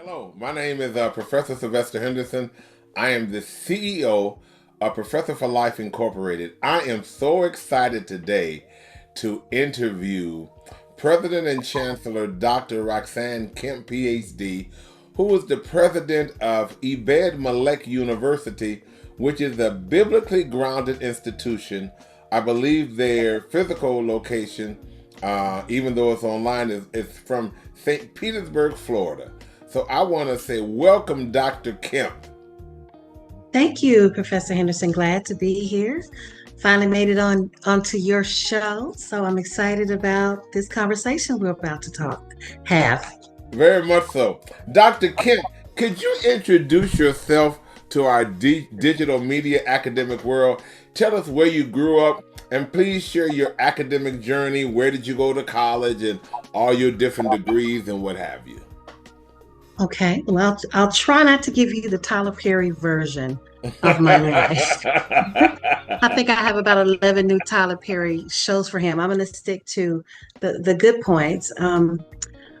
Hello, my name is Professor Sylvester Henderson. I am the CEO of Professor for Life Incorporated. I am so excited today to interview President and Chancellor Dr. Roxanne Kemp, Ph.D., who is the president of Ebed-Melech University, which is a biblically grounded institution. I believe their physical location, even though it's online, is from St. Petersburg, Florida. So I want to say welcome, Dr. Kemp. Thank you, Professor Henderson. Glad to be here. Finally made it onto your show. So I'm excited about this conversation we're about to have. Very much so. Dr. Kemp, could you introduce yourself to our digital media academic world? Tell us where you grew up, and please share your academic journey. Where did you go to college and all your different degrees and what have you? Okay, well, I'll try not to give you the Tyler Perry version of my life. I think I have about 11 new Tyler Perry shows for him. I'm going to stick to the good points. I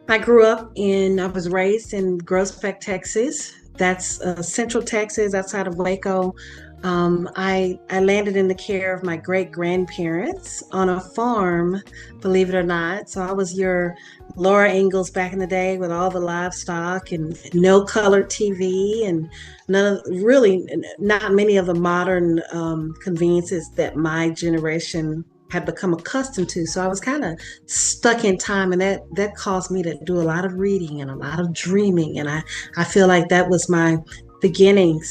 was raised in Groesbeck, Texas. That's Central Texas, outside of Waco. I landed in the care of my great-grandparents on a farm, believe it or not. So I was your Laura Ingalls back in the day with all the livestock and no colored TV and not many of the modern conveniences that my generation had become accustomed to. So I was kind of stuck in time, and that caused me to do a lot of reading and a lot of dreaming. And I feel like that was my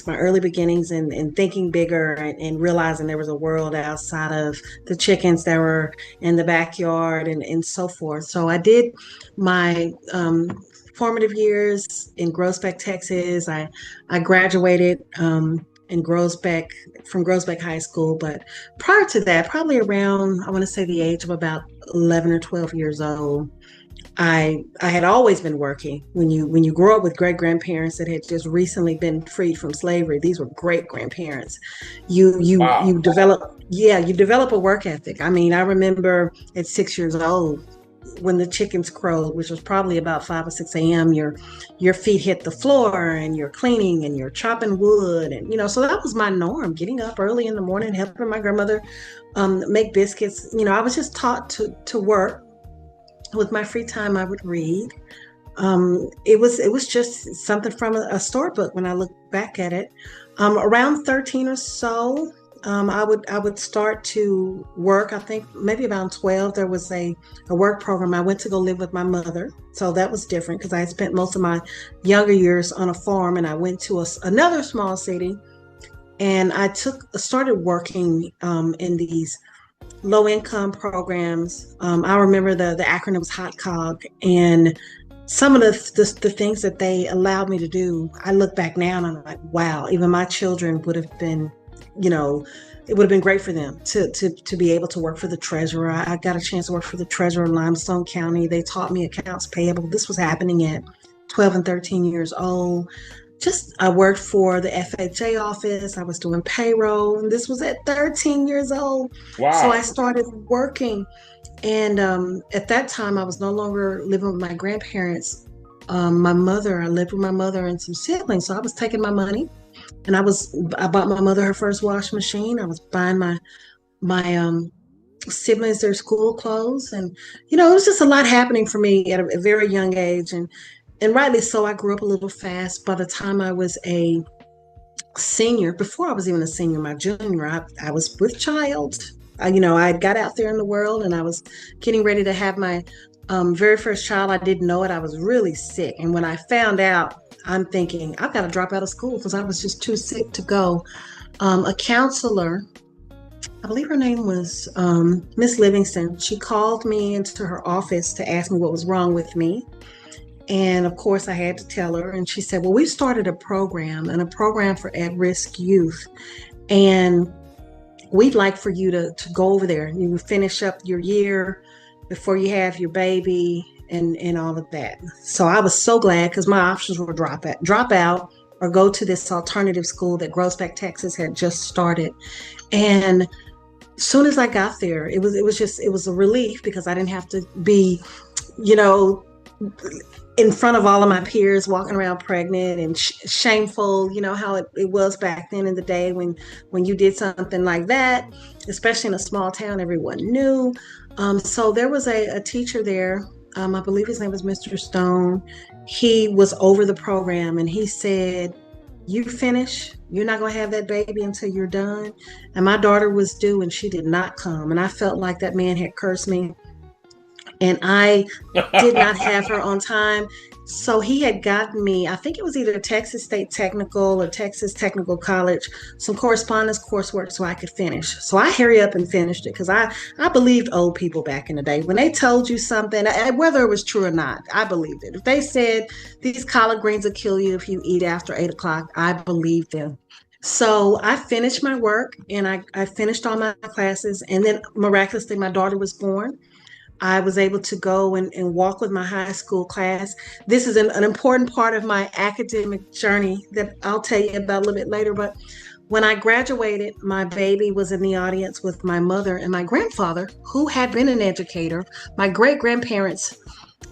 early beginnings in thinking bigger and realizing there was a world outside of the chickens that were in the backyard and so forth. So I did my formative years in Groesbeck, Texas. I graduated from Groesbeck High School, but prior to that, probably around, I want to say the age of about 11 or 12 years old, I had always been working. When you grow up with great grandparents that had just recently been freed from slavery, these were great grandparents. You develop a work ethic. I mean, I remember at 6 years old when the chickens crowed, which was probably about 5 or 6 a.m. Your feet hit the floor and you're cleaning and you're chopping wood, and so that was my norm. Getting up early in the morning, helping my grandmother make biscuits. I was just taught to work. With my free time, I would read. It was just something from a storybook when I look back at it. Around 13 or so, I would start to work. I think maybe around 12, there was a work program. I went to go live with my mother. So that was different because I had spent most of my younger years on a farm, and I went to another small city, and I started working in these low-income programs. I remember the acronym was HOTCOG, and some of the things that they allowed me to do, I look back now and I'm like, wow, even my children would have been, it would have been great for them to be able to work for the treasurer. I got a chance to work for the treasurer in Limestone County. They taught me accounts payable. This was happening at 12 and 13 years old. I worked for the FHA office. I was doing payroll, and this was at 13 years old. Wow. So I started working. And at that time, I was no longer living with my grandparents. I lived with my mother and some siblings. So I was taking my money, and I bought my mother her first washing machine. I was buying my siblings their school clothes. And, it was just a lot happening for me at a very young age. And rightly so, I grew up a little fast. By the time I was a senior, before I was even a senior, my junior, I was with child. I got out there in the world, and I was getting ready to have my very first child. I didn't know it. I was really sick. And when I found out, I'm thinking, I've got to drop out of school because I was just too sick to go. A counselor, I believe her name was Miss Livingston. She called me into her office to ask me what was wrong with me. And of course, I had to tell her, and she said, well, we started a program for at-risk youth. And we'd like for you to go over there. You finish up your year before you have your baby and all of that. So I was so glad because my options were drop out or go to this alternative school that Groesbeck, Texas had just started. And as soon as I got there, it was a relief because I didn't have to be, in front of all of my peers, walking around pregnant and shameful. You know how it was back then in the day when you did something like that, especially in a small town, everyone knew. So there was a teacher there. I believe his name was Mr. Stone. He was over the program, and he said, "You finish. You're not going to have that baby until you're done." And my daughter was due, and she did not come. And I felt like that man had cursed me, and I did not have her on time. So he had gotten me, I think it was either Texas State Technical or Texas Technical College, some correspondence coursework so I could finish. So I hurry up and finished it because I believed old people back in the day. When they told you something, whether it was true or not, I believed it. If they said these collard greens will kill you if you eat after 8 o'clock, I believed them. So I finished my work, and I finished all my classes. And then miraculously, my daughter was born. I was able to go and walk with my high school class. This is an important part of my academic journey that I'll tell you about a little bit later. But when I graduated, my baby was in the audience with my mother and my grandfather, who had been an educator. My great grandparents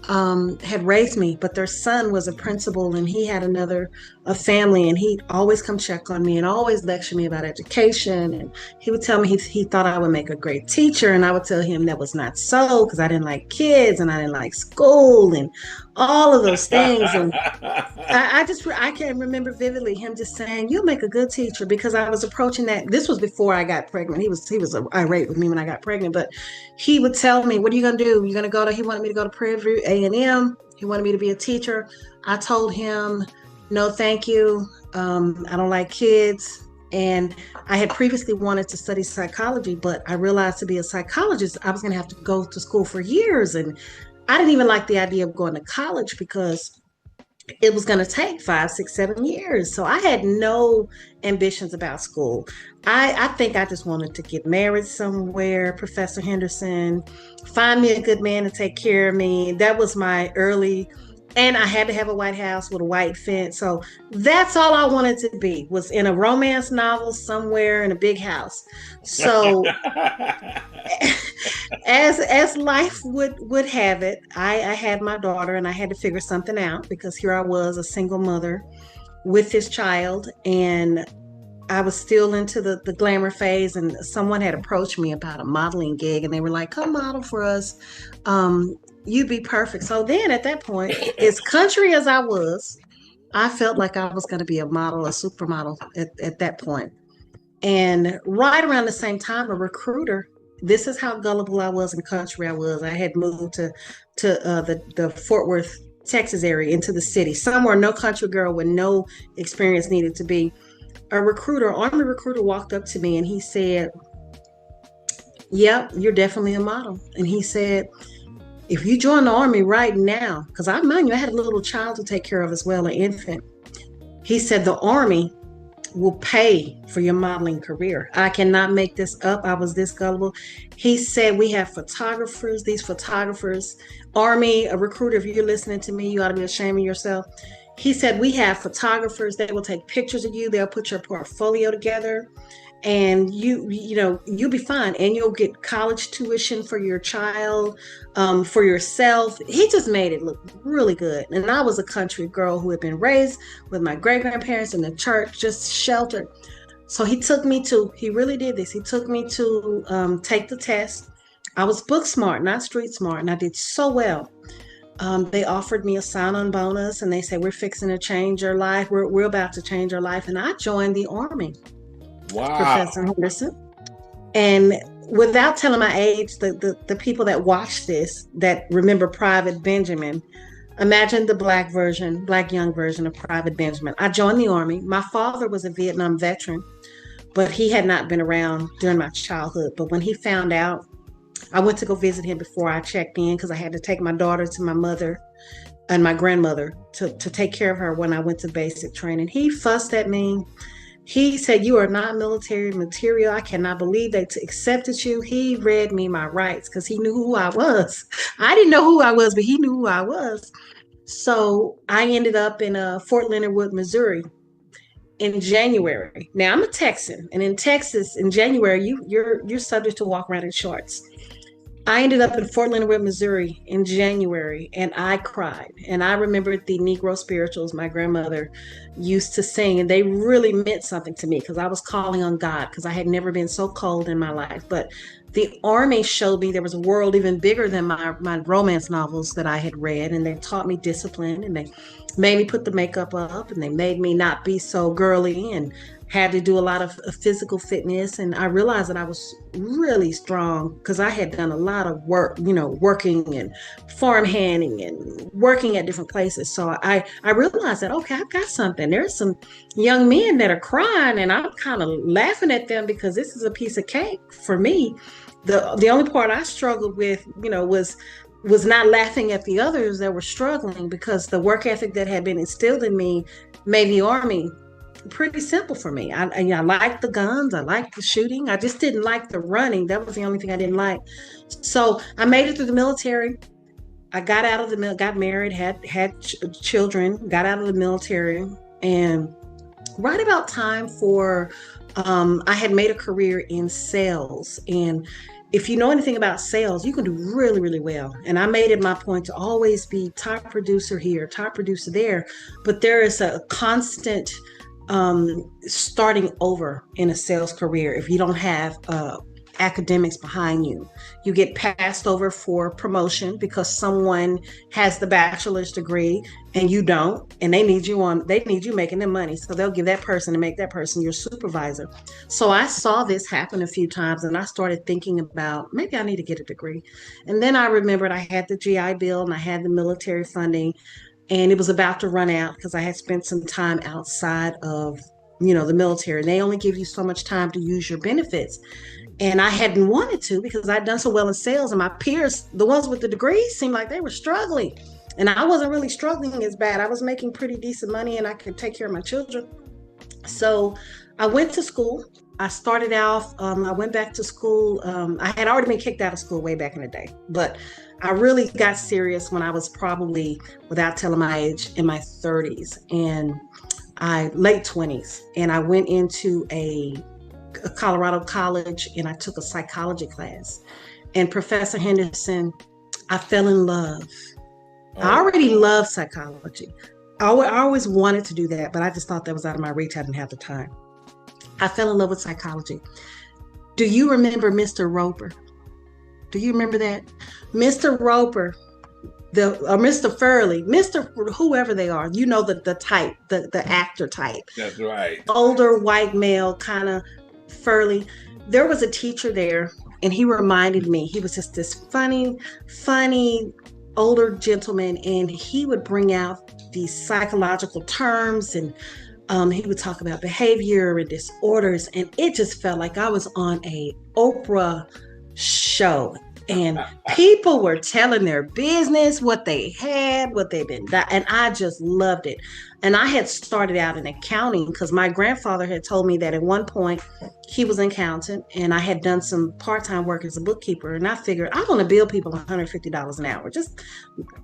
had raised me, but their son was a principal, and he had a family, and he'd always come check on me and always lecture me about education. And he would tell me he thought I would make a great teacher, and I would tell him that was not so, because I didn't like kids and I didn't like school and all of those things. And I can remember vividly him just saying, "You'll make a good teacher," because I was approaching that. This was before I got pregnant. He was irate with me when I got pregnant, but he would tell me, "What are you gonna do? You're gonna go to?" He wanted me to go to Prairie View A&M. He wanted me to be a teacher. I told him, "No, thank you. I don't like kids." And I had previously wanted to study psychology, but I realized to be a psychologist, I was going to have to go to school for years. And I didn't even like the idea of going to college because it was going to take 5, 6, 7 years. So I had no ambitions about school. I think I just wanted to get married somewhere, Professor Henderson, find me a good man to take care of me. That was my early, and I had to have a white house with a white fence. So that's all I wanted to be, was in a romance novel somewhere in a big house. So as life would have it, I had my daughter, and I had to figure something out, because here I was, a single mother with this child, and I was still into the glamour phase. And someone had approached me about a modeling gig, and they were like, "Come model for us. You'd be perfect." So then at that point, as country as I was, I felt like I was going to be a model, a supermodel at that point. And right around the same time, a recruiter, this is how gullible I was and country I was. I had moved to the Fort Worth, Texas area, into the city, somewhere no country girl with no experience needed to be. A recruiter, army recruiter, walked up to me, and he said, "Yep, you're definitely a model." And he said, "If you join the army right now," because I mind you, I had a little child to take care of as well, an infant. He said, "The army will pay for your modeling career." I cannot make this up. I was this gullible. He said, "We have photographers, these photographers, army, a recruiter, if you're listening to me, you ought to be ashamed of yourself." He said, "We have photographers that will take pictures of you. They'll put your portfolio together, and you'll be fine, and you'll get college tuition for your child, for yourself." He just made it look really good. And I was a country girl who had been raised with my great grandparents in the church, just sheltered. So he really did this. He took me to take the test. I was book smart, not street smart, and I did so well. They offered me a sign-on bonus, and they said, "We're fixing to change your life. We're about to change your life." And I joined the Army. Wow. Professor Henderson. And without telling my age, the people that watch this, that remember Private Benjamin, imagine the black young version of Private Benjamin. I joined the Army. My father was a Vietnam veteran, but he had not been around during my childhood. But when he found out, I went to go visit him before I checked in, because I had to take my daughter to my mother and my grandmother to take care of her when I went to basic training. He fussed at me. He said, "You are not military material. I cannot believe they accepted you." He read me my rights, because he knew who I was. I didn't know who I was, but he knew who I was. So I ended up in Fort Leonard Wood, Missouri, in January. Now I'm a Texan, and in Texas in January, you're subject to walk around in shorts. I ended up in Fort Leonard Wood, Missouri in January, and I cried. And I remembered the Negro spirituals my grandmother used to sing, and they really meant something to me because I was calling on God because I had never been so cold in my life. But the Army showed me there was a world even bigger than my romance novels that I had read, and they taught me discipline, and they made me put the makeup up, and they made me not be so girly and had to do a lot of physical fitness. And I realized that I was really strong because I had done a lot of work, working and farm handing and working at different places. So I realized that, okay, I've got something. There's some young men that are crying and I'm kind of laughing at them because this is a piece of cake for me. The only part I struggled with, was not laughing at the others that were struggling, because the work ethic that had been instilled in me made the Army pretty simple for me. I liked the guns, I liked the shooting. I just didn't like the running. That was the only thing I didn't like. So I made it through the military. I got out of the got married, had children, got out of the military, and right about time for I had made a career in sales. And if you know anything about sales, you can do really, really well. And I made it my point to always be top producer here, top producer there. But there is a constant starting over in a sales career if you don't have academics behind you. You get passed over for promotion because someone has the bachelor's degree and you don't, and they need you making them money. So they'll give that person and make that person your supervisor. So I saw this happen a few times and I started thinking about maybe I need to get a degree. And then I remembered I had the GI Bill and I had the military funding, and it was about to run out because I had spent some time outside of the military. They only give you so much time to use your benefits. And I hadn't wanted to because I'd done so well in sales, and my peers, the ones with the degrees, seemed like they were struggling. And I wasn't really struggling as bad. I was making pretty decent money and I could take care of my children. So I went to school. I started off, I went back to school. I had already been kicked out of school way back in the day, but I really got serious when I was probably, without telling my age, in my 30s and late 20s. And I went into a Colorado college and I took a psychology class. And Professor Henderson, I fell in love. I already loved psychology. I always wanted to do that, but I just thought that was out of my reach. I didn't have the time. I fell in love with psychology. Do you remember Mr. Roper? Do you remember that? Mr. Roper, Mr. Furley, Mr. whoever they are, the type, the actor type. That's right. Older white male, kind of Furley. There was a teacher there, and he reminded me, he was just this funny older gentleman, and he would bring out these psychological terms, and he would talk about behavior and disorders, and it just felt like I was on a Oprah show. And people were telling their business, what they had, what they've been done, and I just loved it. And I had started out in accounting because my grandfather had told me that at one point he was an accountant, and I had done some part-time work as a bookkeeper. And I figured I want to bill people $150 an hour. Just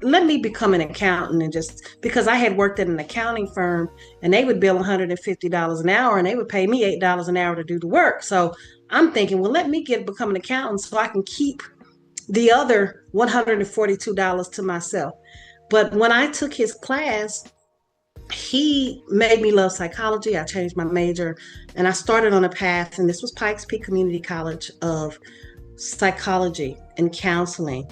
let me become an accountant, and just because I had worked at an accounting firm and they would bill $150 an hour and they would pay me $8 an hour to do the work. So I'm thinking, well, let me become an accountant so I can keep the other $142 to myself. But when I took his class, he made me love psychology. I changed my major and I started on a path, and this was Pikes Peak Community College, of psychology and counseling.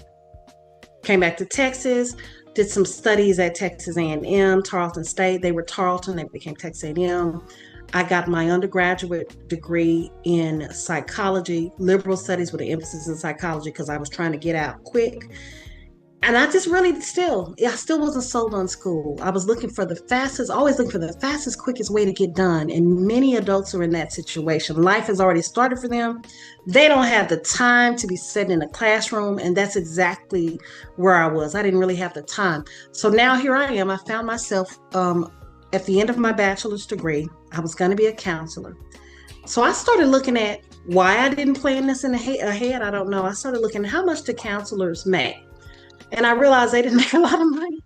Came back to Texas, did some studies at Texas A&M, Tarleton State. They were Tarleton, they became Texas A&M. I got my undergraduate degree in psychology, liberal studies with an emphasis in psychology, because I was trying to get out quick. And I just really I still wasn't sold on school. I was looking for always looking for the fastest, quickest way to get done. And many adults are in that situation. Life has already started for them. They don't have the time to be sitting in a classroom. And that's exactly where I was. I didn't really have the time. So now here I am. I found myself at the end of my bachelor's degree. I was going to be a counselor. So I started looking at why I didn't plan this in ahead. I don't know. I started looking at how much do counselors make? And I realized they didn't make a lot of money.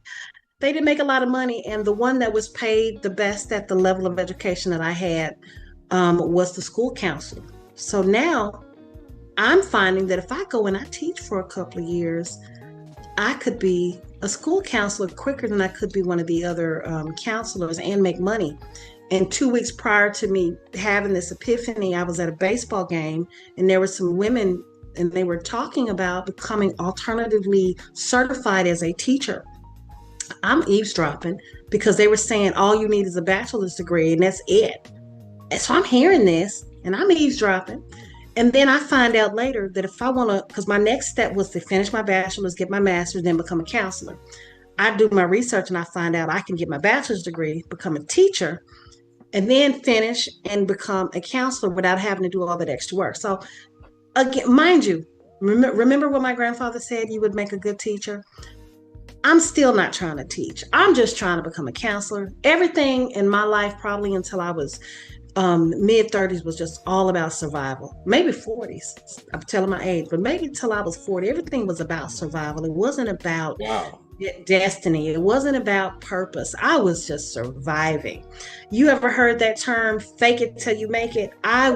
They didn't make a lot of money. And the one that was paid the best at the level of education that I had was the school counselor. So now I'm finding that if I go and I teach for a couple of years, I could be a school counselor quicker than I could be one of the other counselors and make money. And 2 weeks prior to me having this epiphany, I was at a baseball game and there were some women and they were talking about becoming alternatively certified as a teacher. I'm eavesdropping because they were saying all you need is a bachelor's degree and that's it. And so I'm hearing this and I'm eavesdropping. And then I find out later that if I want to, because my next step was to finish my bachelor's, get my master's, then become a counselor. I do my research and I find out I can get my bachelor's degree, become a teacher, and then finish and become a counselor without having to do all that extra work. So again, mind you, remember what my grandfather said, you would make a good teacher? I'm still not trying to teach. I'm just trying to become a counselor. Everything in my life, probably until I was mid 30s, was just all about survival. Maybe 40s. I'm telling my age, but maybe till I was 40, everything was about survival. It wasn't about destiny. It wasn't about purpose. I was just surviving. You ever heard that term, fake it till you make it? I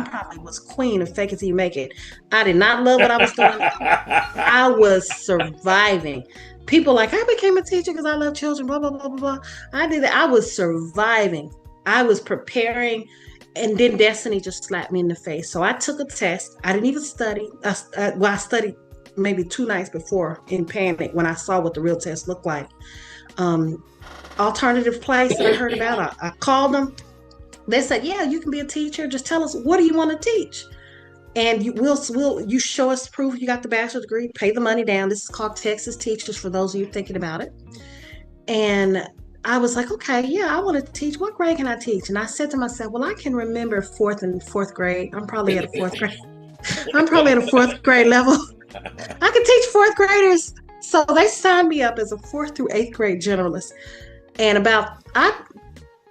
probably was queen of fake it till you make it. I did not love what I was doing. I was surviving. People like, I became a teacher because I love children, blah, blah, blah, blah, blah. I did that. I was surviving. I was preparing, and then destiny just slapped me in the face. So I took a test. I didn't even study. I studied maybe 2 nights before in panic when I saw what the real test looked like. Alternative place that I heard about, I called them. They said, yeah, you can be a teacher. Just tell us, what do you want to teach? And you show us proof you got the bachelor's degree, pay the money down. This is called Texas Teachers for those of you thinking about it. And I was like, okay, yeah, I want to teach. What grade can I teach? And I said to myself, well, I can remember fourth grade. I'm probably at a fourth grade. I'm probably at a 4th grade level. I can teach 4th graders. So they signed me up as a 4th through 8th grade generalist. And I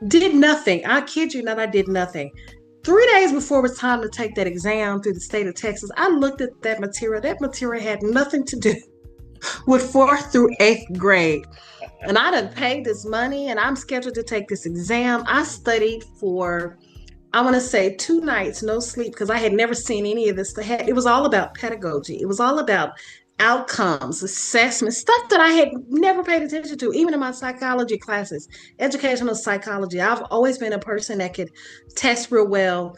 did nothing. I kid you not, I did nothing. 3 days before it was time to take that exam through the state of Texas, I looked at that material. That material had nothing to do with 4th through 8th grade. And I done paid this money and I'm scheduled to take this exam. I studied for, I want to say 2 nights, no sleep, because I had never seen any of this. It was all about pedagogy. It was all about outcomes, assessment, stuff that I had never paid attention to, even in my psychology classes, educational psychology. I've always been a person that could test real well,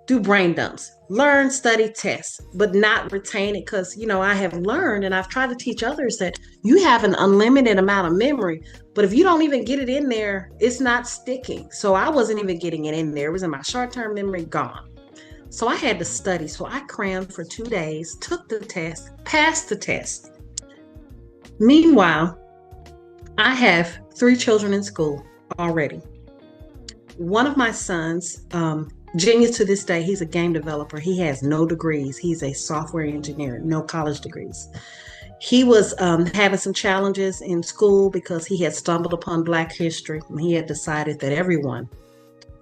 do brain dumps, learn, study, test, but not retain it because, I have learned and I've tried to teach others that you have an unlimited amount of memory, but if you don't even get it in there, it's not sticking. So I wasn't even getting it in there. It was in my short-term memory, gone. So I had to study. So I crammed for 2 days, took the test, passed the test. Meanwhile, I have 3 children in school already. One of my sons, genius to this day, he's a game developer. He has no degrees. He's a software engineer, no college degrees. He was having some challenges in school because he had stumbled upon Black history and he had decided that everyone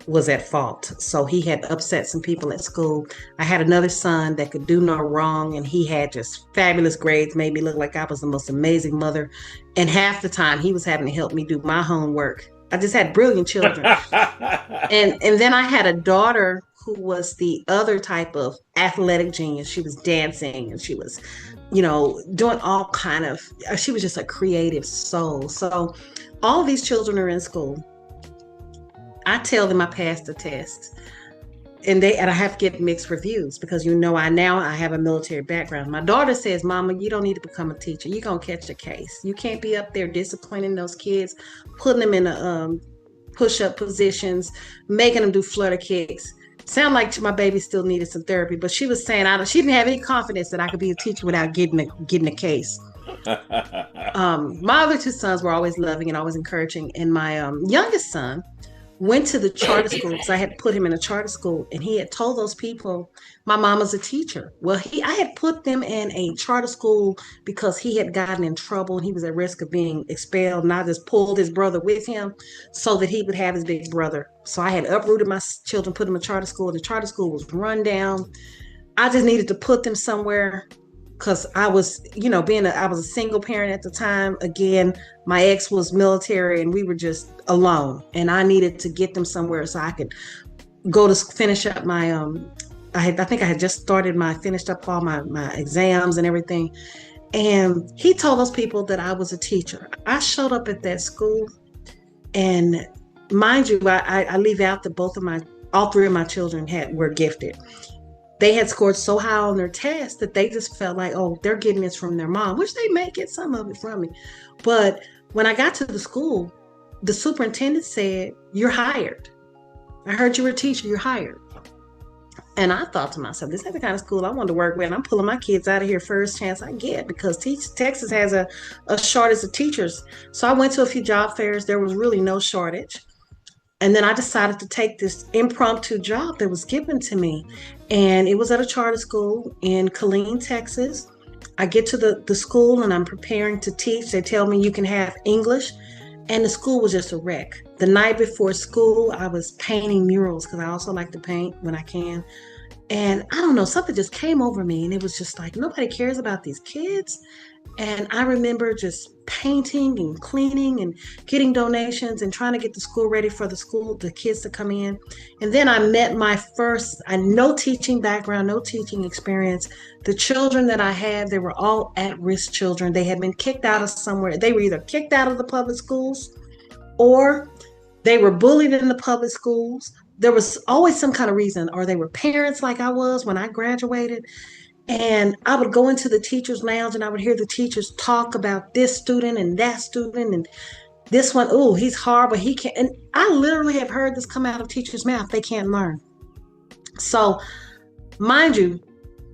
was at fault. So he had upset some people at school. I had another son that could do no wrong and he had just fabulous grades, made me look like I was the most amazing mother. And half the time he was having to help me do my homework. I just had brilliant children. and then I had a daughter who was the other type of athletic genius. She was dancing and she was, doing all kind of, she was just a creative soul. So all of these children are in school. I tell them I passed the test and I have to get mixed reviews because, I have a military background. My daughter says, Mama, you don't need to become a teacher. You're going to catch the case. You can't be up there disciplining those kids, putting them in push-up positions, making them do flutter kicks. Sound like my baby still needed some therapy, but she was saying she didn't have any confidence that I could be a teacher without getting a case. My other 2 sons were always loving and always encouraging. And my youngest son went to the charter school because I had put him in a charter school and he had told those people, my mama's a teacher. Well, I had put them in a charter school because he had gotten in trouble and he was at risk of being expelled. And I just pulled his brother with him so that he would have his big brother. So I had uprooted my children, put them in charter school. The charter school was run down. I just needed to put them somewhere because I was, I was a single parent at the time. Again, my ex was military and we were just alone and I needed to get them somewhere so I could go to finish up my I think I had just finished up all my exams and everything. And he told those people that I was a teacher. I showed up at that school, and mind you, I leave out that all three of my children were gifted. They had scored so high on their tests that they just felt like, oh, they're getting this from their mom, which they may get some of it from me. But when I got to the school, the superintendent said, "You're hired. I heard you were a teacher, you're hired." And I thought to myself, this ain't the kind of school I want to work with. I'm pulling my kids out of here first chance I get, because Texas has a shortage of teachers. So I went to a few job fairs. There was really no shortage. And then I decided to take this impromptu job that was given to me. And it was at a charter school in Killeen, Texas. I get to the school and I'm preparing to teach. They tell me you can have English. And the school was just a wreck. The night before school, I was painting murals because I also like to paint when I can. And I don't know, something just came over me, and it was just like, nobody cares about these kids. And I remember just painting and cleaning and getting donations and trying to get the school ready for the kids to come in. And then I met no teaching background, no teaching experience. The children that I had, they were all at-risk children. They had been kicked out of somewhere. They were either kicked out of the public schools, or they were bullied in the public schools. There was always some kind of reason, or they were parents like I was when I graduated. And I would go into the teacher's lounge and I would hear the teachers talk about this student and that student and this one. Oh, he's horrible. He can't. And I literally have heard this come out of teachers' mouth. They can't learn. So, mind you,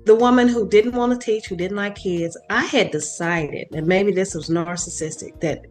the woman who didn't want to teach, who didn't like kids, I had decided, and maybe this was narcissistic, that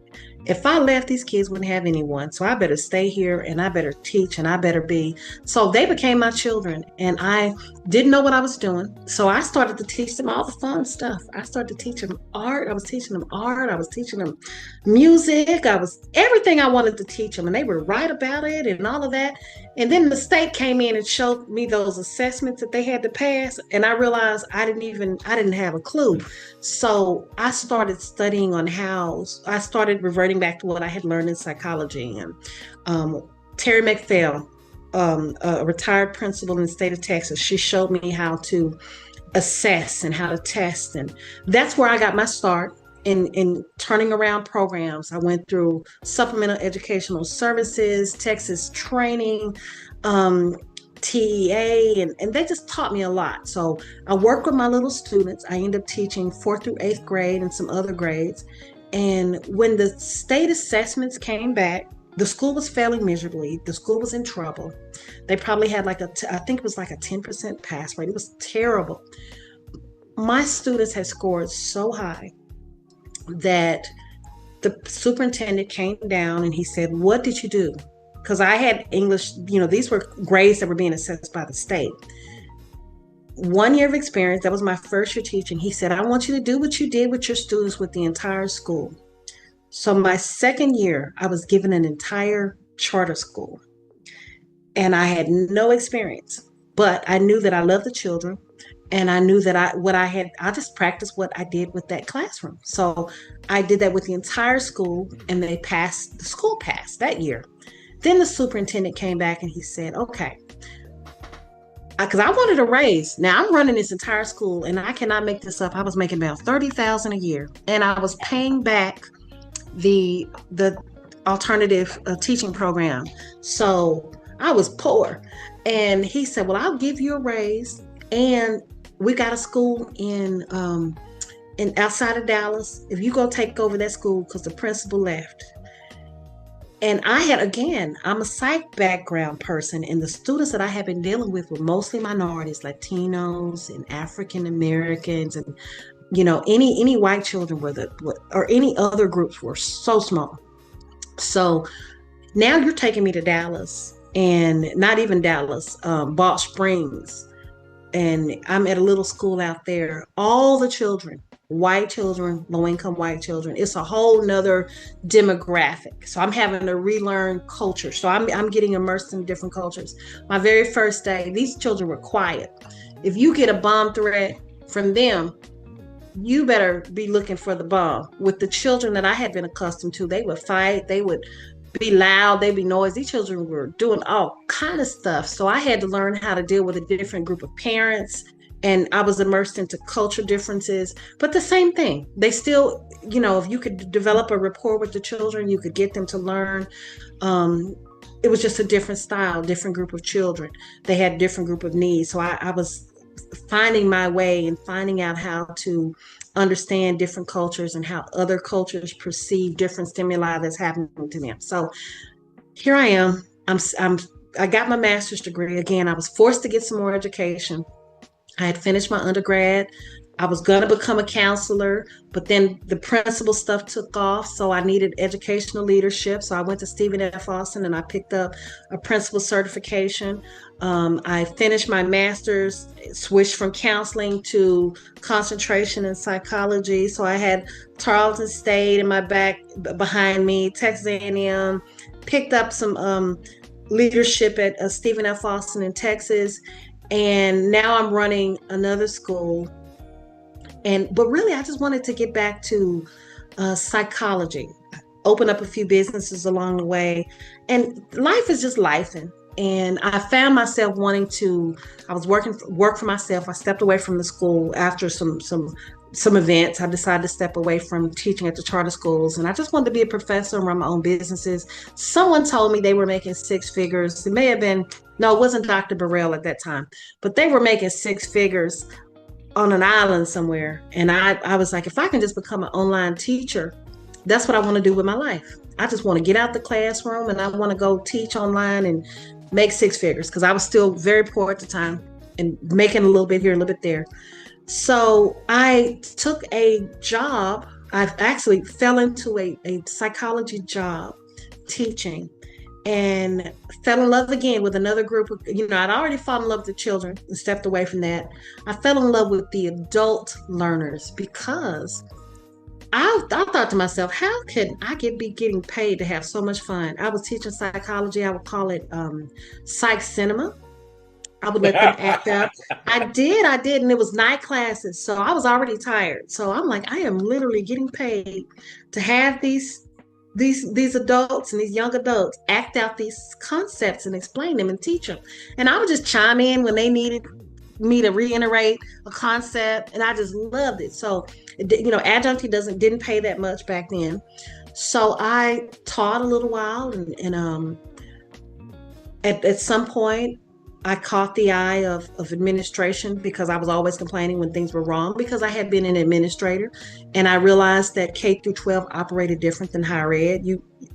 if I left, these kids wouldn't have anyone. So I better stay here and I better teach and I better be. So they became my children, and I didn't know what I was doing. So I started to teach them all the fun stuff. I started to teach them art. I was teaching them art. I was teaching them music. Everything I wanted to teach them, and they would write about it and all of that. And then the state came in and showed me those assessments that they had to pass. And I realized I didn't have a clue. So I started studying I started reverting back to what I had learned in psychology. And Terry McPhail, a retired principal in the state of Texas, she showed me how to assess and how to test. And that's where I got my start in turning around programs. I went through supplemental educational services, Texas training, TEA, and they just taught me a lot. So I worked with my little students. I ended up teaching 4th through 8th grade and some other grades. And when the state assessments came back, the school was failing miserably. The school was in trouble. They probably had I think it was like a 10% pass rate. It was terrible. My students had scored so high that the superintendent came down and he said, "What did you do?" Because I had English, these were grades that were being assessed by the state. 1 year of experience, that was my first year teaching. He said, "I want you to do what you did with your students with the entire school." So my second year, I was given an entire charter school, and I had no experience, but I knew that I loved the children. And I knew that I just practiced what I did with that classroom. So I did that with the entire school, and the school passed that year. Then the superintendent came back and he said, "Okay," because I wanted a raise. Now I'm running this entire school, and I cannot make this up. I was making about $30,000 a year, and I was paying back the alternative teaching program. So I was poor. And he said, "Well, I'll give you a raise, and we got a school in outside of Dallas. If you go take over that school," because the principal left. And I'm a psych background person, and the students that I have been dealing with were mostly minorities, Latinos and African Americans, and any white children or any other groups were so small. So now you're taking me to Dallas, and not even Dallas, Balch Springs. And I'm at a little school out there. All the children, white children, low-income white children. It's a whole nother demographic. So I'm having to relearn culture. So I'm getting immersed in different cultures. My very first day, these children were quiet. If you get a bomb threat from them, you better be looking for the bomb. With the children that I had been accustomed to, they would fight. They would be loud, they'd be noisy. These children were doing all kind of stuff. So I had to learn how to deal with a different group of parents. And I was immersed into culture differences, but the same thing. They still, if you could develop a rapport with the children, you could get them to learn. It was just a different style, different group of children. They had different group of needs. So I was finding my way and finding out how to understand different cultures and how other cultures perceive different stimuli that's happening to them. So here I am. I got my master's degree. Again, I was forced to get some more education. I had finished my undergrad. I was going to become a counselor, but then the principal stuff took off. So I needed educational leadership. So I went to Stephen F. Austin and I picked up a principal certification. I finished my master's, switched from counseling to concentration in psychology. So I had Tarleton State in my back behind me, Texas A&M, picked up some leadership at Stephen F. Austin in Texas. And now I'm running another school. But really, I just wanted to get back to psychology, open up a few businesses along the way. And life is just life. And I found myself I was work for myself. I stepped away from the school after some events. I decided to step away from teaching at the charter schools. And I just wanted to be a professor and run my own businesses. Someone told me they were making six figures. It may have been, no, it wasn't Dr. Burrell at that time, but they were making six figures on an island somewhere. And I was like, if I can just become an online teacher, that's what I want to do with my life. I just want to get out the classroom and I want to go teach online and make six figures, because I was still very poor at the time and making a little bit here, a little bit there. So I took a job. I actually fell into a psychology job teaching, and fell in love again with another group of, I'd already fallen in love with the children and stepped away from that. I fell in love with the adult learners, because I thought to myself, how can I be getting paid to have so much fun? I was teaching psychology. I would call it psych cinema. I would let them act out. I did. And it was night classes. So I was already tired. So I'm like, I am literally getting paid to have these adults and these young adults act out these concepts and explain them and teach them. And I would just chime in when they needed me to reiterate a concept, and I just loved it. So, adjuncting didn't pay that much back then. So I taught a little while, and at some point, I caught the eye of administration, because I was always complaining when things were wrong, because I had been an administrator, and I realized that K through 12 operated different than higher ed.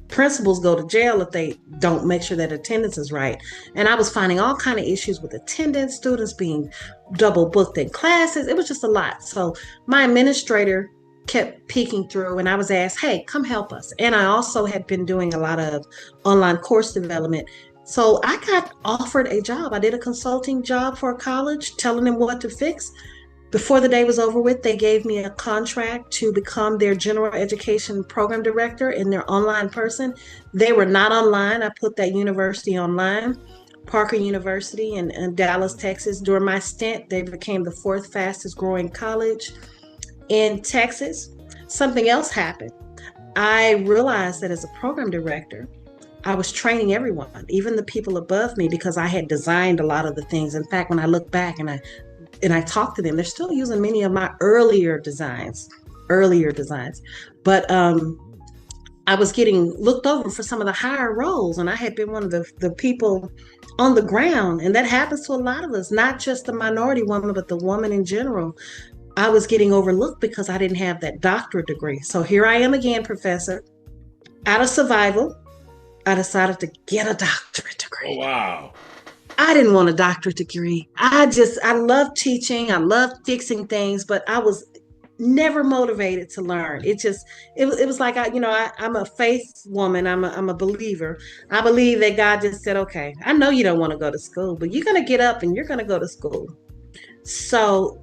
Principals go to jail if they don't make sure that attendance is right. And I was finding all kind of issues with attendance, students being double booked in classes. It was just a lot. So my administrator kept peeking through, and I was asked, hey, come help us. And I also had been doing a lot of online course development. So I got offered a job. I did a consulting job for a college, telling them what to fix. Before the day was over with, they gave me a contract to become their general education program director and their online person. They were not online. I put that university online, Parker University in Dallas, Texas. During my stint, they became the fourth fastest growing college in Texas. Something else happened. I realized that as a program director, I was training everyone, even the people above me, because I had designed a lot of the things. In fact, when I look back and I talk to them, they're still using many of my earlier designs. But I was getting looked over for some of the higher roles, and I had been one of the people on the ground. And that happens to a lot of us, not just the minority woman, but the woman in general. I was getting overlooked because I didn't have that doctorate degree. So here I am again, professor. Out of survival, I decided to get a doctorate degree. Oh, wow. I didn't want a doctorate degree. I love teaching. I love fixing things, but I was never motivated to learn. It was like, I'm a faith woman. I'm a believer. I believe that God just said, okay, I know you don't want to go to school, but you're going to get up and you're going to go to school. So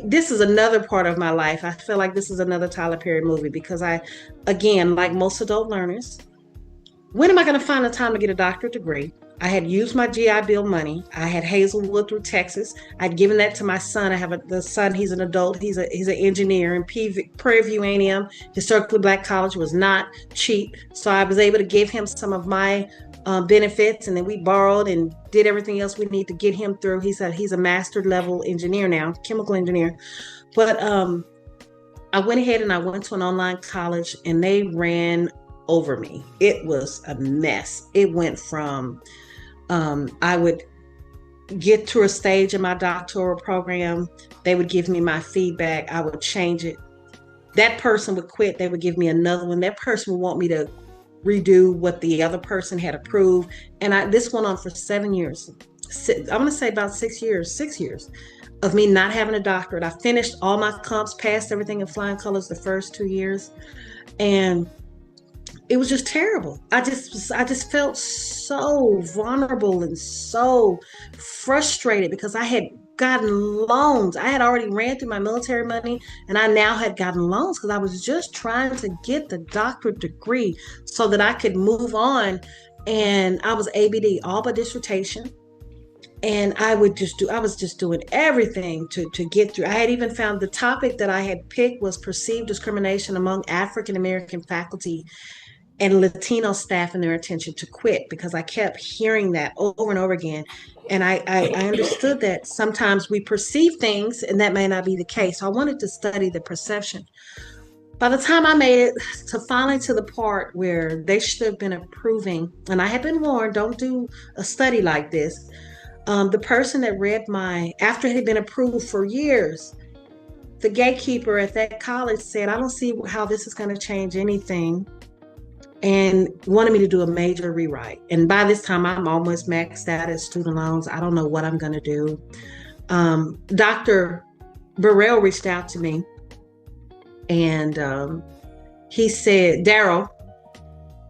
this is another part of my life. I feel like this is another Tyler Perry movie, because I, again, like most adult learners, when am I going to find the time to get a doctorate degree? I had used my GI Bill money. I had Hazelwood through Texas. I'd given that to my son. I have the son. He's an adult. He's an engineer in Prairie View A&M. Historically Black college was not cheap, so I was able to give him some of my benefits, and then we borrowed and did everything else we need to get him through. He's a master level engineer now, chemical engineer. But I went ahead and I went to an online college, and they ran over me. It was a mess. It went from I would get to a stage in my doctoral program, they would give me my feedback, I would change it. That person would quit, they would give me another one. That person would want me to redo what the other person had approved. And this went on for 7 years. I'm going to say about 6 years of me not having a doctorate. I finished all my comps, passed everything in flying colors the first 2 years. And it was just terrible. I just felt so vulnerable and so frustrated because I had gotten loans. I had already ran through my military money, and I now had gotten loans because I was just trying to get the doctorate degree so that I could move on. And I was ABD, all but dissertation. And I was just doing everything to get through. I had even found the topic that I had picked was perceived discrimination among African American faculty and Latino staff and their intention to quit, because I kept hearing that over and over again. And I understood that sometimes we perceive things and that may not be the case. So I wanted to study the perception. By the time I made it finally to the part where they should have been approving, and I had been warned, don't do a study like this. The person that read after it had been approved for years, the gatekeeper at that college said, I don't see how this is going to change anything, and wanted me to do a major rewrite. And by this time, I'm almost maxed out at student loans. I don't know what I'm going to do. Dr. Burrell reached out to me, and he said, Daryl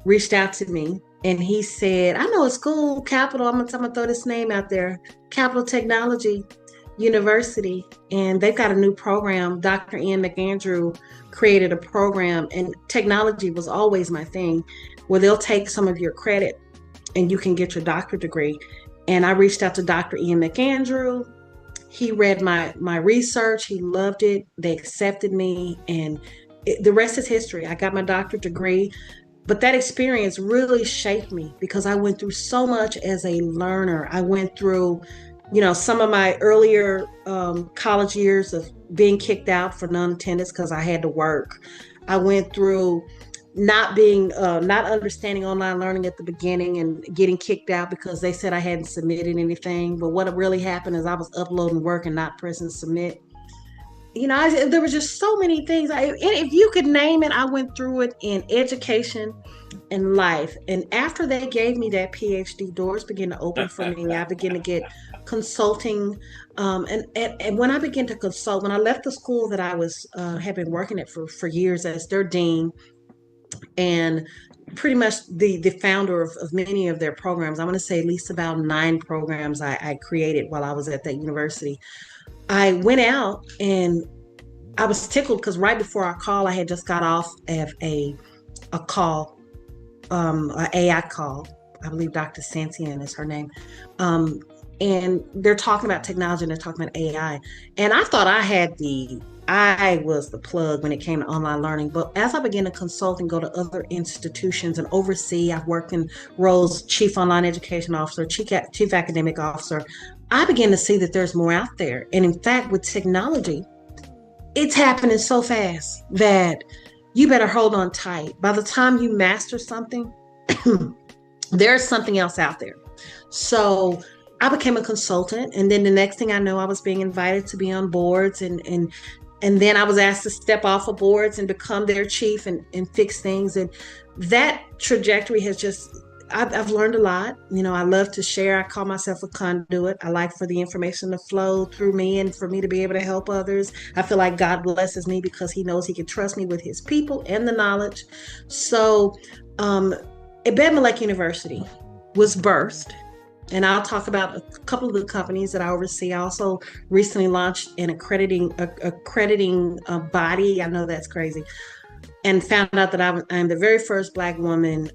reached out to me, and he said, I know a school, Capital, I'm gonna throw this name out there, Capital Technology University, and they've got a new program. Dr. Ian McAndrew created a program, and technology was always my thing, where they'll take some of your credit and you can get your doctorate degree. And I reached out to Dr. Ian McAndrew. He read my research. He loved it. They accepted me, and the rest is history. I got my doctorate degree. But that experience really shaped me because I went through so much as a learner. I went through, some of my earlier college years of being kicked out for non-attendance because I had to work. I went through not understanding online learning at the beginning and getting kicked out because they said I hadn't submitted anything. But what really happened is I was uploading work and not pressing submit. There were just so many things. If you could name it, I went through it in education and life. And after they gave me that Ph.D., doors began to open for me. I began to get consulting. And when I began to consult, when I left the school that I had been working at for years as their dean, and pretty much the founder of many of their programs, I'm going to say at least about 9 programs I created while I was at that university. I went out and I was tickled because right before our call, I had just got off of a call, an AI call. I believe Dr. Santian is her name. And they're talking about technology and they're talking about AI. And I thought I was the plug when it came to online learning. But as I began to consult and go to other institutions and oversee, I've worked in roles, Chief Online Education Officer, Chief Academic Officer. I began to see that there's more out there. And in fact, with technology, it's happening so fast that you better hold on tight. By the time you master something, there's something else out there. So I became a consultant. And then the next thing I know, I was being invited to be on boards. And then I was asked to step off of boards and become their chief and fix things. And that trajectory has just, I've learned a lot. I love to share. I call myself a conduit. I like for the information to flow through me and for me to be able to help others. I feel like God blesses me because he knows he can trust me with his people and the knowledge. So Ebed-Melech University was birthed. And I'll talk about a couple of the companies that I oversee. I also recently launched an accrediting body. I know that's crazy. And found out that I'm the very first Black woman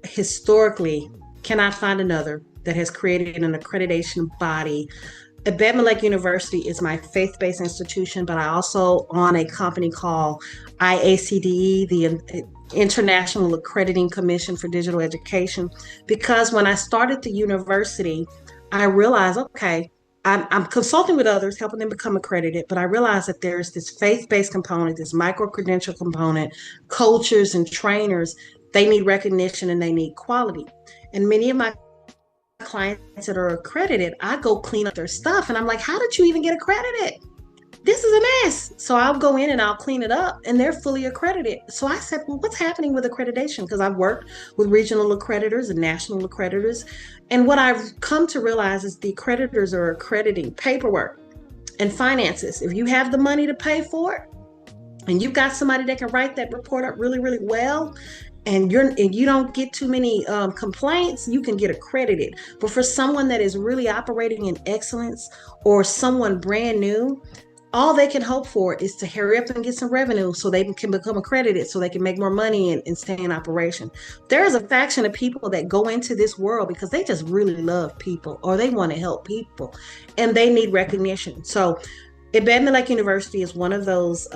historically cannot find another that has created an accreditation body. Ebed-Melech University is my faith-based institution, but I also own a company called IACDE, the International Accrediting Commission for Digital Education, because when I started the university, I realized, okay, I'm consulting with others, helping them become accredited, but I realized that there's this faith-based component, this micro-credential component, coaches and trainers, they need recognition and they need quality. And many of my clients that are accredited, I go clean up their stuff and I'm like, how did you even get accredited? This is a mess. So I'll go in and I'll clean it up and they're fully accredited. So I said, well, what's happening with accreditation? Because I've worked with regional accreditors and national accreditors. And what I've come to realize is the accreditors are accrediting paperwork and finances. If you have the money to pay for it and you've got somebody that can write that report up really, really well, and you don't get too many complaints, you can get accredited. But for someone that is really operating in excellence or someone brand new, all they can hope for is to hurry up and get some revenue so they can become accredited, so they can make more money and stay in operation. There is a faction of people that go into this world because they just really love people or they want to help people and they need recognition. So Ebed-Melech University is one of those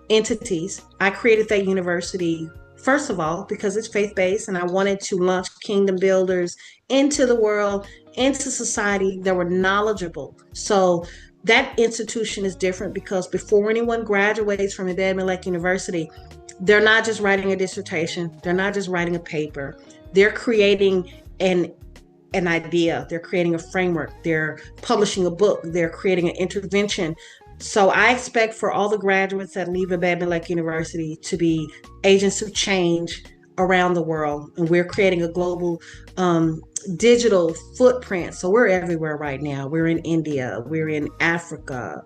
entities. I created that university first of all, because it's faith-based and I wanted to launch kingdom builders into the world, into society that were knowledgeable. So that institution is different because before anyone graduates from Ebed-Melech University, they're not just writing a dissertation, they're not just writing a paper, they're creating an idea, they're creating a framework, they're publishing a book, they're creating an intervention. So I expect for all the graduates that leave Ebed-Melech University to be agents of change around the world. And we're creating a global digital footprint. So we're everywhere right now. We're in India, we're in Africa,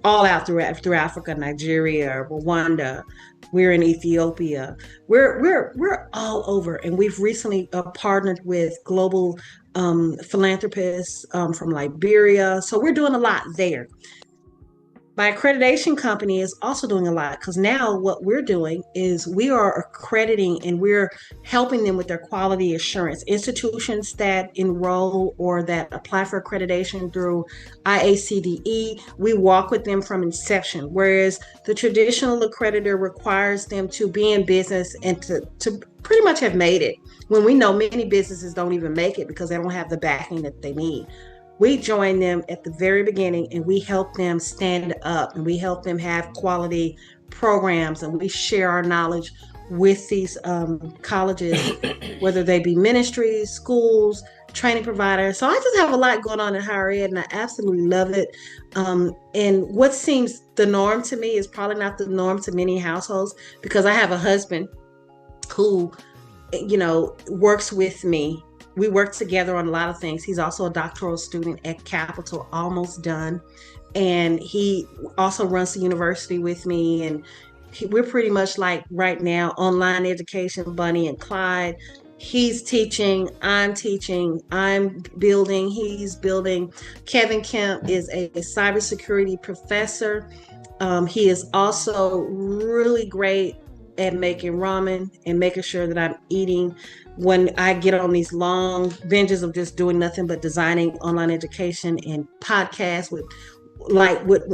all out through Africa, Nigeria, Rwanda. We're in Ethiopia. We're all over. And we've recently partnered with global philanthropists from Liberia. So we're doing a lot there. My accreditation company is also doing a lot because now what we're doing is we are accrediting and we're helping them with their quality assurance. Institutions that enroll or that apply for accreditation through IACDE, we walk with them from inception, whereas the traditional accreditor requires them to be in business and to pretty much have made it, when we know many businesses don't even make it because they don't have the backing that they need. We join them at the very beginning and we help them stand up and we help them have quality programs and we share our knowledge with these colleges, whether they be ministries, schools, training providers. So I just have a lot going on in higher ed and I absolutely love it. And what seems the norm to me is probably not the norm to many households because I have a husband who, works with me. We work together on a lot of things. He's also a doctoral student at Capital, almost done. And he also runs the university with me. And we're pretty much like right now, online education, Bonnie and Clyde. He's teaching, I'm building, he's building. Kevin Kemp is a cybersecurity professor. He is also really great at making ramen and making sure that I'm eating. When I get on these long binges of just doing nothing but designing online education and podcasts with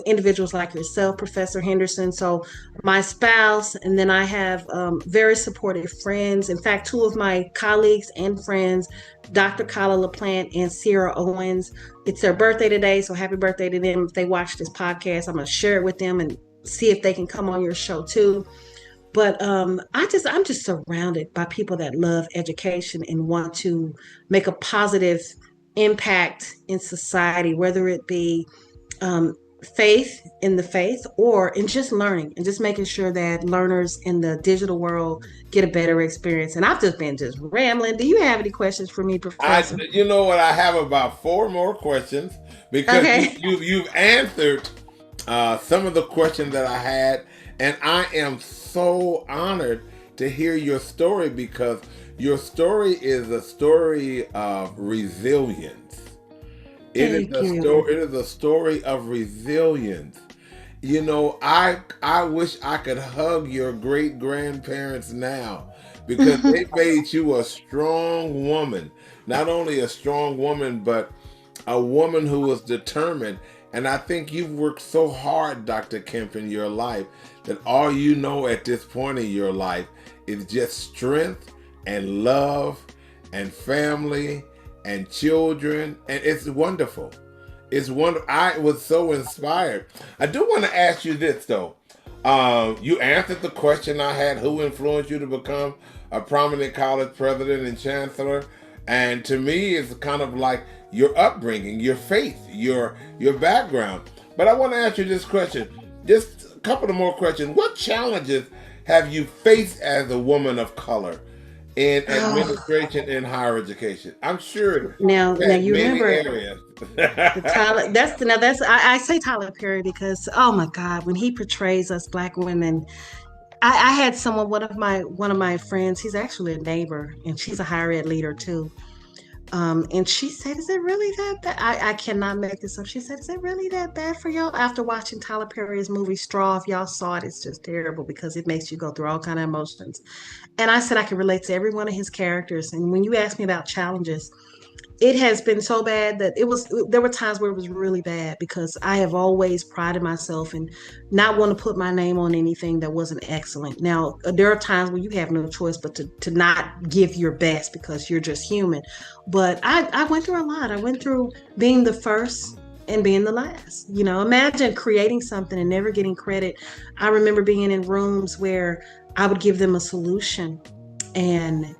individuals like yourself, Professor Henderson. So my spouse, and then I have very supportive friends. In fact, two of my colleagues and friends, Dr. Kyla LaPlante and Sierra Owens, it's their birthday today. So happy birthday to them. If they watch this podcast, I'm going to share it with them and see if they can come on your show too. But I'm just surrounded by people that love education and want to make a positive impact in society, whether it be faith in the faith or in just learning and just making sure that learners in the digital world get a better experience. And I've just been rambling. Do you have any questions for me, Professor? You know what? I have about 4 more questions because Okay. you've answered some of the questions that I had. And I am so honored to hear your story because your story is a story of resilience. It is a story of resilience. I wish I could hug your great grandparents now because they made you a strong woman. Not only a strong woman, but a woman who was determined. And I think you've worked so hard, Dr. Kemp, in your life that all you know at this point in your life is just strength and love and family and children. And it's wonderful. It's wonderful. I was so inspired. I do want to ask you this, though. You answered the question I had: who influenced you to become a prominent college president and chancellor? And to me, it's kind of like your upbringing, your faith, your background. But I want to ask you this question: just a couple of more questions. What challenges have you faced as a woman of color in administration and higher education? I'm sure now you many remember areas. I say Tyler Perry because, oh my God, when he portrays us Black women, I had one of my friends, he's actually a neighbor, and she's a higher ed leader too. And she said, "Is it really that bad?" I cannot make this up. She said, "Is it really that bad for y'all?" After watching Tyler Perry's movie Straw, if y'all saw it, it's just terrible because it makes you go through all kind of emotions. And I said I can relate to every one of his characters. And when you ask me about challenges, it has been so bad that there were times where it was really bad because I have always prided myself in not want to put my name on anything that wasn't excellent. Now, there are times where you have no choice but to not give your best because you're just human. But I went through a lot. I went through being the first and being the last. Imagine creating something and never getting credit. I remember being in rooms where I would give them a solution and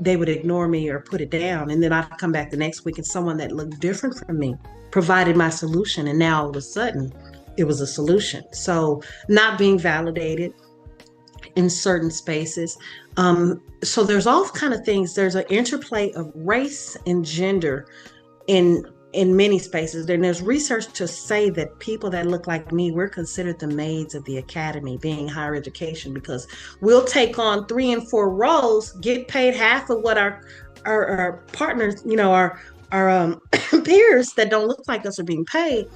they would ignore me or put it down. And then I'd come back the next week and someone that looked different from me provided my solution. And now all of a sudden it was a solution. So not being validated in certain spaces. So there's all kind of things. There's an interplay of race and gender in many spaces. Then there's research to say that people that look like me, we're considered the maids of the academy, being higher education, because we'll take on 3 and 4 roles, get paid half of what our partners, our peers that don't look like us are being paid,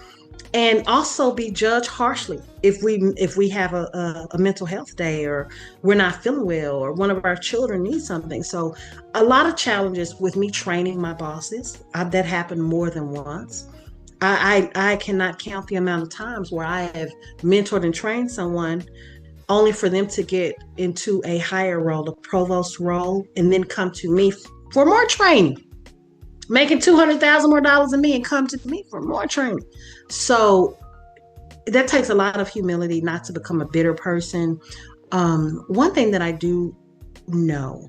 and also be judged harshly if we have a mental health day or we're not feeling well or one of our children needs something. So a lot of challenges with me training my bosses. That happened more than once. I cannot count the amount of times where I have mentored and trained someone only for them to get into a higher role, a provost role, and then come to me for more training, making $200,000 more than me, and come to me for more training. So that takes a lot of humility not to become a bitter person. One thing that I do know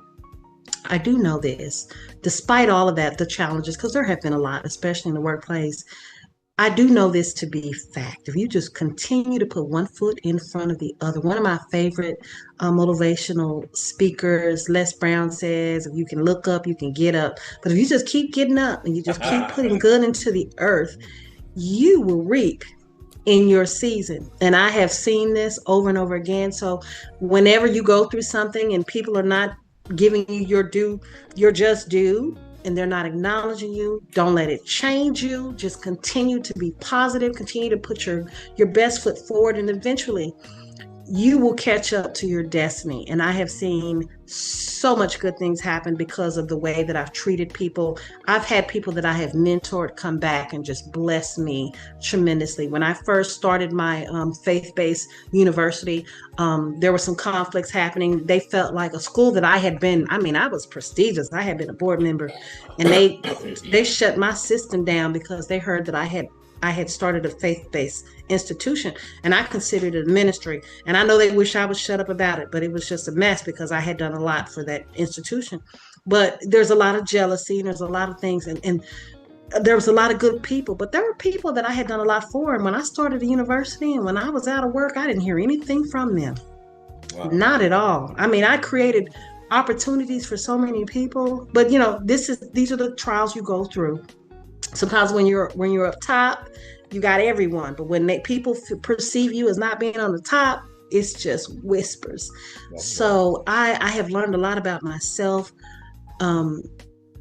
this, despite all of that, the challenges, because there have been a lot, especially in the workplace, I do know this to be fact. If you just continue to put one foot in front of the other, one of my favorite motivational speakers, Les Brown, says, if you can look up, you can get up. But if you just keep getting up and you just keep putting good into the earth, you will reap in your season. And I have seen this over and over again. So whenever you go through something and people are not giving you your just due, and they're not acknowledging you, don't let it change you. Just continue to be positive, continue to put your best foot forward, and eventually you will catch up to your destiny. And I have seen so much good things happen because of the way that I've treated people. I've had people that I have mentored come back and just bless me tremendously. When I first started my faith-based university, there were some conflicts happening. They felt like a school that I had been, I was prestigious. I had been a board member, and they shut my system down because they heard that I had started a faith-based institution, and I considered it a ministry. And I know they wish I would shut up about it, but it was just a mess because I had done a lot for that institution. But there's a lot of jealousy, and there's a lot of things, and there was a lot of good people, but there were people that I had done a lot for. And when I started the university and when I was out of work, I didn't hear anything from them. Wow. Not at all. I created opportunities for so many people, but these are the trials you go through. Sometimes when you're up top, you got everyone, but when people perceive you as not being on the top, it's just whispers. That's so right. I have learned a lot about myself.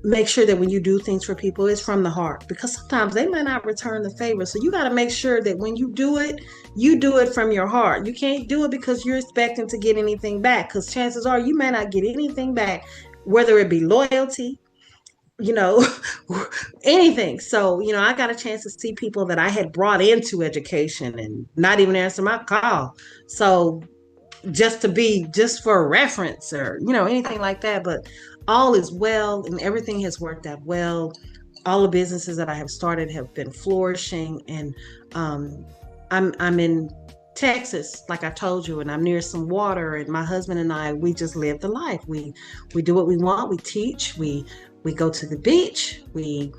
make sure that when you do things for people, it's from the heart, because sometimes they might not return the favor. So you got to make sure that when you do it from your heart. You can't do it because you're expecting to get anything back, because chances are you may not get anything back, whether it be loyalty, you know, anything. So, I got a chance to see people that I had brought into education and not even answer my call. So just for reference, or anything like that, but all is well and everything has worked out well. All the businesses that I have started have been flourishing, and I'm in Texas, like I told you, and I'm near some water, and my husband and I, we just live the life. We do what we want. We teach, we go to the beach, we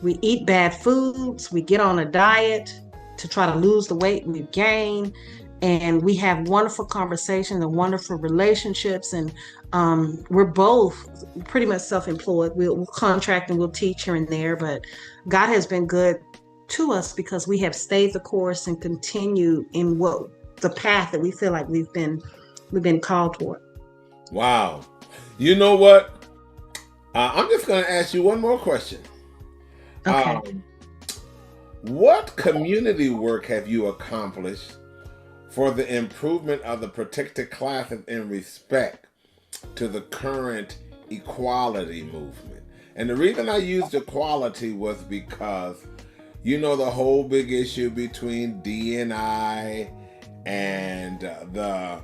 eat bad foods, we get on a diet to try to lose the weight we've gained, and we have wonderful conversations and wonderful relationships. And we're both pretty much self-employed. We'll contract and we'll teach here and there, but God has been good to us because we have stayed the course and continued in the path that we feel like we've been called toward. Wow. You know what? I'm just going to ask you one more question. Okay. What community work have you accomplished for the improvement of the protected classes in respect to the current equality movement? And the reason I used equality was because, the whole big issue between D&I and the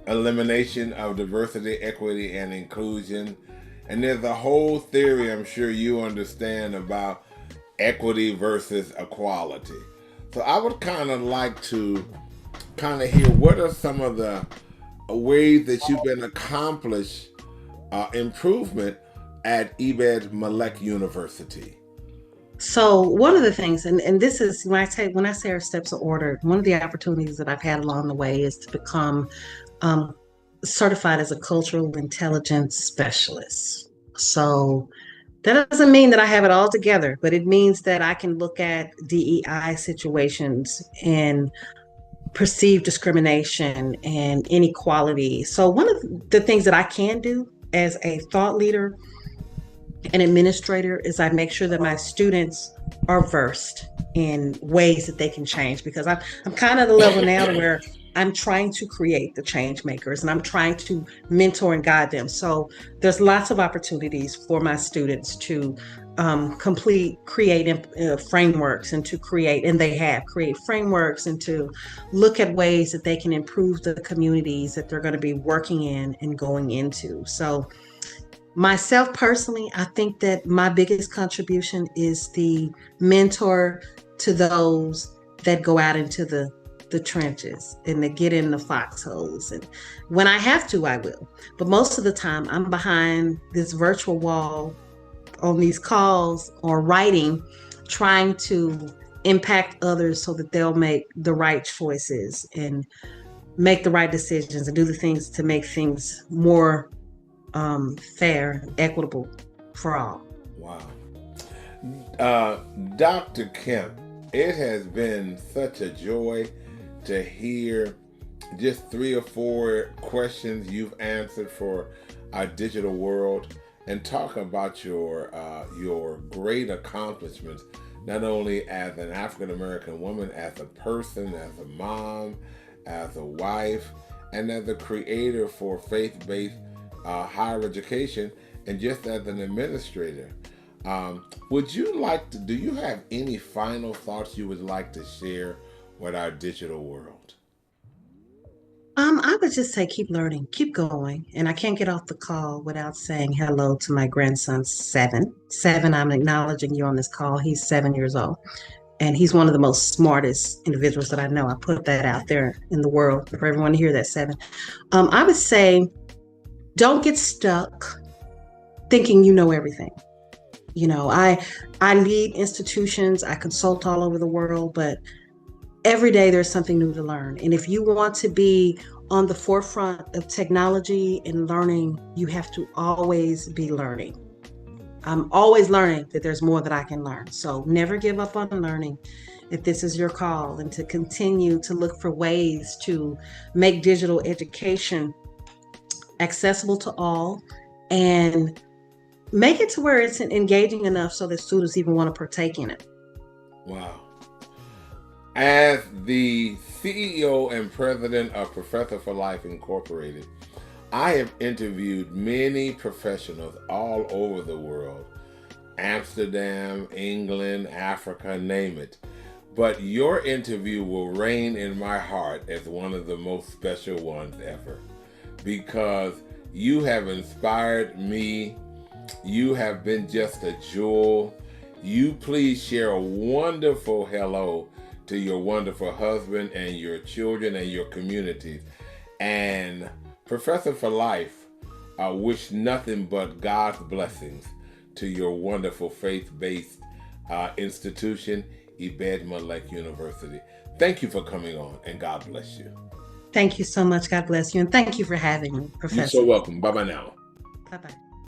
elimination of diversity, equity, and inclusion. And there's a whole theory, I'm sure you understand, about equity versus equality. So I would kind of like to hear what are some of the ways that you've been accomplish improvement at Ebed-Melech University. So one of the things, and this is when I say our steps are ordered, one of the opportunities that I've had along the way is to become certified as a cultural intelligence specialist. So that doesn't mean that I have it all together, but it means that I can look at DEI situations and perceived discrimination and inequality. So one of the things that I can do as a thought leader and administrator is I make sure that my students are versed in ways that they can change, because I'm kind of the level now to where I'm trying to create the change makers and I'm trying to mentor and guide them. So there's lots of opportunities for my students to create frameworks and to create frameworks and to look at ways that they can improve the communities that they're going to be working in and going into. So myself personally, I think that my biggest contribution is the mentor to those that go out into the trenches and to get in the foxholes. And when I have to, I will. But most of the time, I'm behind this virtual wall on these calls or writing, trying to impact others so that they'll make the right choices and make the right decisions and do the things to make things more fair and equitable for all. Wow. Dr. Kemp, it has been such a joy to hear just 3 or 4 questions you've answered for our digital world, and talk about your great accomplishments, not only as an African American woman, as a person, as a mom, as a wife, and as a creator for faith-based higher education, and just as an administrator. Do you have any final thoughts you would like to share with our digital world? I would just say keep learning, keep going. And I can't get off the call without saying hello to my grandson, 7. 7, I'm acknowledging you on this call. He's 7 years old. And he's one of the most smartest individuals that I know. I put that out there in the world for everyone to hear that, 7. I would say don't get stuck thinking you know everything. I lead institutions, I consult all over the world, but every day there's something new to learn. And if you want to be on the forefront of technology and learning, you have to always be learning. I'm always learning that there's more that I can learn. So never give up on learning if this is your call, and to continue to look for ways to make digital education accessible to all and make it to where it's engaging enough so that students even want to partake in it. Wow. As the CEO and president of Professor for Life Incorporated, I have interviewed many professionals all over the world, Amsterdam, England, Africa, name it. But your interview will reign in my heart as one of the most special ones ever, because you have inspired me. You have been just a jewel. You please share a wonderful hello to your wonderful husband and your children and your communities. And Professor for Life, I wish nothing but God's blessings to your wonderful faith-based institution, Ebed-Melech University. Thank you for coming on, and God bless you. Thank you so much. God bless you. And thank you for having me, Professor. You're so welcome. Bye-bye now. Bye-bye.